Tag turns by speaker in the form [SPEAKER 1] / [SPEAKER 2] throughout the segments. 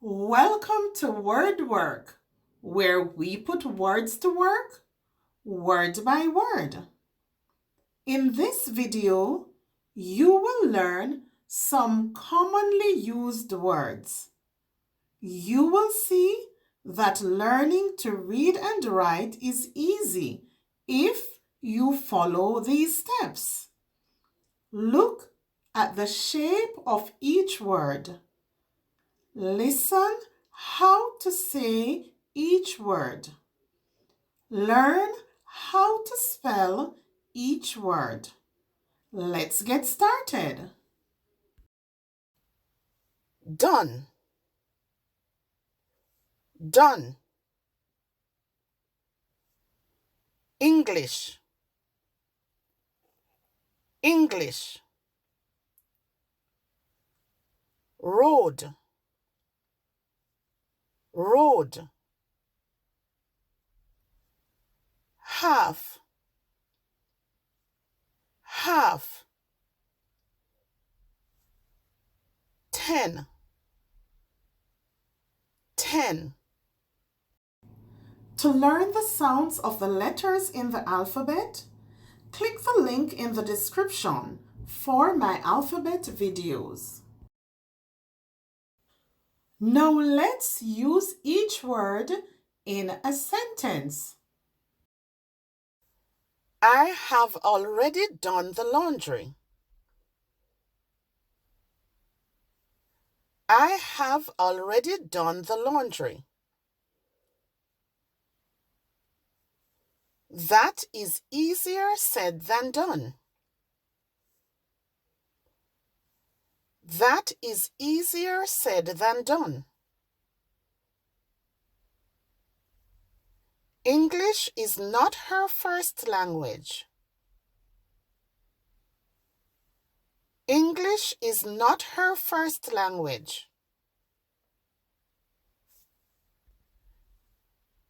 [SPEAKER 1] Welcome to Word Work, where we put words to work, word by word. In this video, you will learn some commonly used words. You will see that learning to read and write is easy if you follow these steps. Look at the shape of each word. Listen how to say each word. Learn how to spell each word. Let's get started.
[SPEAKER 2] Done, done. English, English. Road, road. Half, half. 10, 10.
[SPEAKER 1] To learn the sounds of the letters in the alphabet, click the link in the description for my alphabet videos. Now let's use each word in a sentence.
[SPEAKER 2] I have already done the laundry. I have already done the laundry. That is easier said than done. That is easier said than done. English is not her first language. English is not her first language.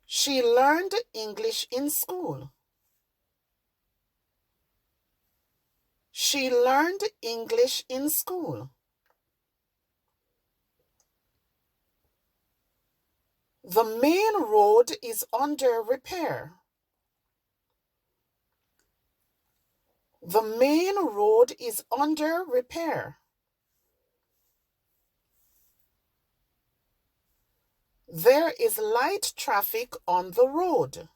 [SPEAKER 2] She learned English in school. She learned English in school. The main road is under repair. The main road is under repair. There is light traffic on the road.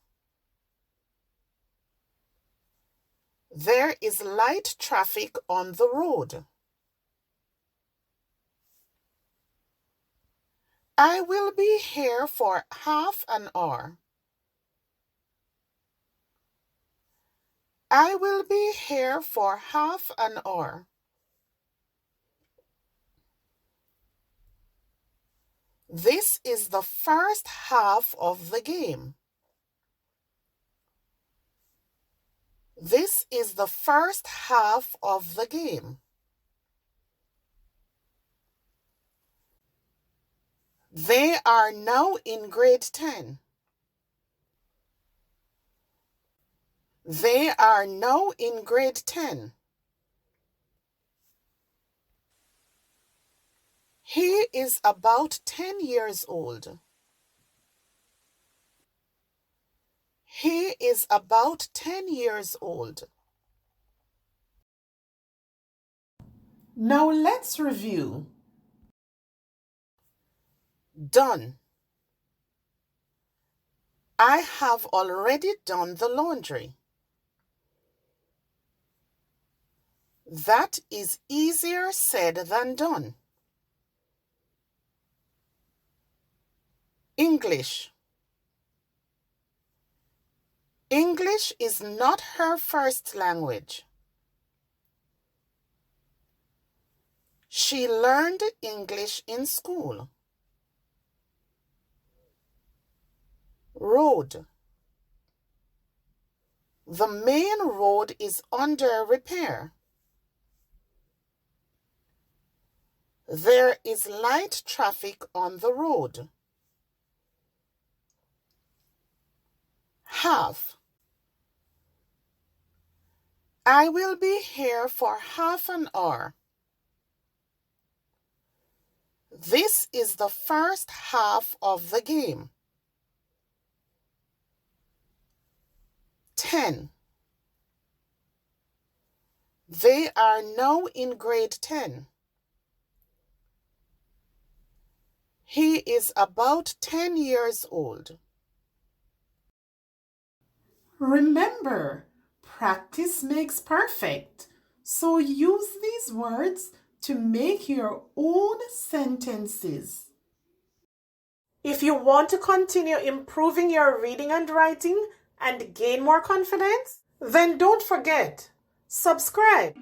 [SPEAKER 2] There is light traffic on the road. I will be here for half an hour. I will be here for half an hour. This is the first half of the game. This is the first half of the game. They are now in grade 10. They are now in grade 10. He is about 10 years old. He is about 10 years old.
[SPEAKER 1] Now let's review.
[SPEAKER 2] Done. I have already done the laundry. That is easier said than done. English. English is not her first language. She learned English in school. Road. The main road is under repair. There is light traffic on the road. Half. I will be here for half an hour. This is the first half of the game. 10. They are now in grade 10. He is about 10 years old.
[SPEAKER 1] Remember, practice makes perfect. So use these words to make your own sentences. If you want to continue improving your reading and writing and gain more confidence, then don't forget, subscribe.